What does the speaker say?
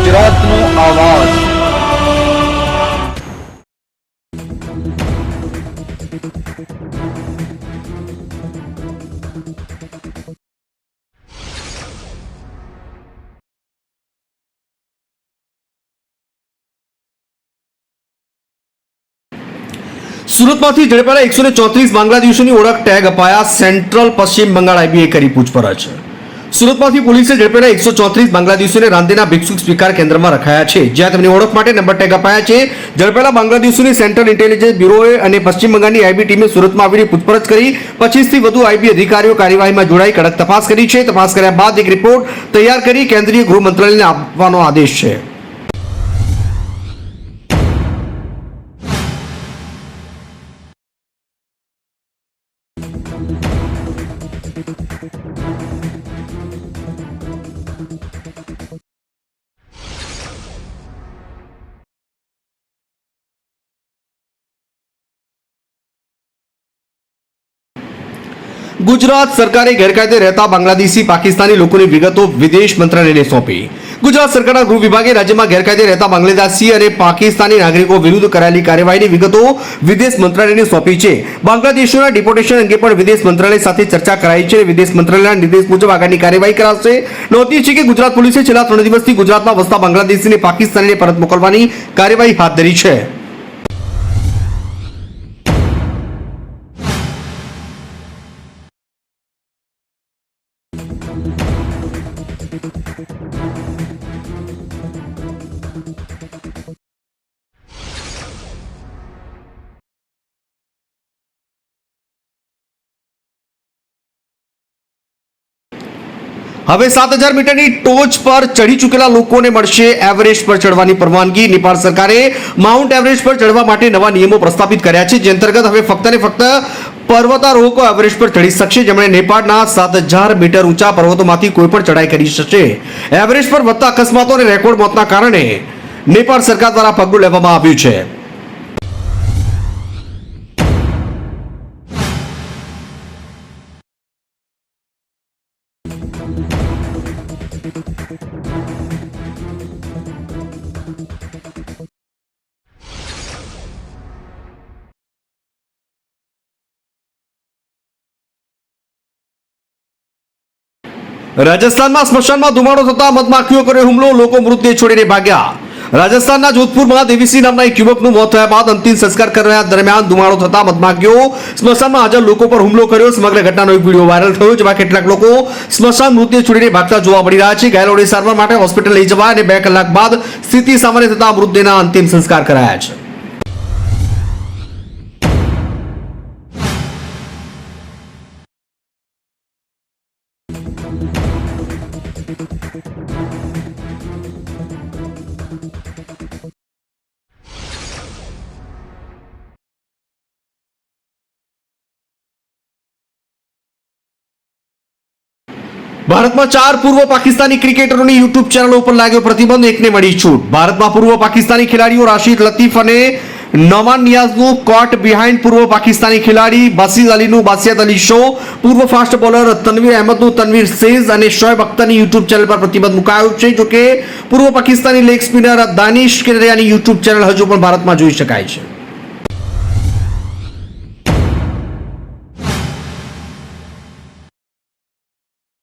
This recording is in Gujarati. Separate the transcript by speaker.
Speaker 1: ગુજરાતનો આવાજ।
Speaker 2: સુરતમાંથી ઝડપાયેલા 134 બાંગ્લાદેશીઓની ઓળખ ટેગ અપાયા। સેન્ટ્રલ પશ્ચિમ બંગાળ આઈબીએ કરી પૂછપરછ। સુરતમાંથી પોલીસે ઝડપેલા 134 બાંગ્લાદેશીઓને રાંદેરના ભિક્ષુક સ્વીકાર કેન્દ્રમાં રખાયા છે, જ્યાં તેમની ઓળખ માટે નંબર ટેગ અપાયા છે। ઝડપેલા બાંગ્લાદેશીઓની સેન્ટ્રલ ઇન્ટેલિજન્સ બ્યુરોએ અને પશ્ચિમ બંગાળની આઈબી ટીમે સુરતમાં આવીને પૂછપરછ કરી 25થી વધુ આઈબી અધિકારીઓ કાર્યવાહીમાં જોડાઈ કડક તપાસ કરી છે। તપાસ કર્યા બાદ એક રિપોર્ટ તૈયાર કરી કેન્દ્રીય ગૃહ મંત્રાલયને આપવાનો આદેશ છે। ગુજરાત સરકારે ગેરકાયદે રહેતા બાંગ્લાદેશી પાકિસ્તાની લોકોની વિગતો વિદેશ મંત્રાલયને સોંપી। ગુજરાત સરકારના ગૃહ વિભાગે રાજ્યમાં ગેરકાયદે રહેતા બાંગ્લાદેશી અને પાકિસ્તાની નાગરિકો વિરુદ્ધ કરાયેલી કાર્યવાહીની વિગતો વિદેશ મંત્રાલયને સોંપી છે। બાંગ્લાદેશીઓના ડિપોર્ટેશન અંગે પણ વિદેશ મંત્રાલય સાથે ચર્ચા કરાઈ છે। વિદેશ મંત્રાલયના નિર્દેશ મુજબ આગળની કાર્યવાહી કરાશે। નોંધનીય છે કે ગુજરાત પોલીસે છેલ્લા 3 દિવસથી ગુજરાતમાં વસતા બાંગ્લાદેશીને પાકિસ્તાનને પરત મોકલવાની કાર્યવાહી હાથ ધરી છે। હવે 7000 મીટરની ટોચ પર ચડી ચૂકેલા લોકોને મળશે એવરેસ્ટ પર ચડવાની પરવાનગી। નેપાળ સરકારે માઉન્ટ એવરેસ્ટ પર ચડવા માટે નવા નિયમો પ્રસ્થાપિત કર્યા છે, જે અંતર્ગત હવે ફક્ત ને ફક્ત પર્વતારોહકો એવરેસ્ટ પર ચડી શકશે, જેમણે નેપાળના 7000 મીટર ઊંચા પર્વતોમાંથી કોઈ પણ ચડાઈ કરી શકશે। એવરેસ્ટ પર વધતા અકસ્માતો અને રેકોર્ડ મોતના કારણે નેપાળ સરકાર દ્વારા પગલું લેવામાં આવ્યું છે। રાજસ્થાનમાં સ્મશાનમાં ધુમાડો થતા મધમાખીઓ કર્યો હુમલો, લોકો મૃતદેહ છોડીને ભાગ્યા। રાજસ્થાનના જોધપુરમાં દેવીસિંહ નામના એક યુવકનું મોત થયા બાદ અંતિમ સંસ્કાર કરવા દરમિયાન ધુમાડો થતા મધમાખીઓ સ્મશાનમાં હાજર લોકો પર હુમલો કર્યો। સમગ્ર ઘટનાનો એક વિડીયો વાયરલ થયો, જેમાં કેટલાક લોકો સ્મશાન મૃતદેહ છોડીને ભાગતા જોવા મળી રહ્યા છે। ઘાયલોને સારવાર માટે હોસ્પિટલ લઈ જવા અને 2 કલાક બાદ સ્થિતિ સામાન્ય થતા મૃતદેહના અંતિમ સંસ્કાર કરાયા છે। ભારતમાં 4 પૂર્વ પાકિસ્તાની ક્રિકેટરોની યુટ્યુબ ચેનલો ઉપર લાગ્યો પ્રતિબંધ, એકને મળી છૂટ। ભારતમાં પૂર્વ પાકિસ્તાની ખેલાડીઓ રાશિદ લતીફ અને નોમાન નિયાઝનું કોટ બિહાઇન્ડ, પૂર્વ પાકિસ્તાની ખેલાડી બાસિત અલીનું બાસિત અલી શો, પૂર્વ ફાસ્ટ બોલર તનવીર અહેમદનું તનવીર સેઝ અને શોએબ અખ્તરની યુટ્યુબ ચેનલ પર પ્રતિબંધ મુકાયો છે। જોકે પૂર્વ પાકિસ્તાની લેગ સ્પિનર દાનિશ કેરિયાની યુટ્યુબ ચેનલ હજુ પણ ભારતમાં જોઈ શકાય છે।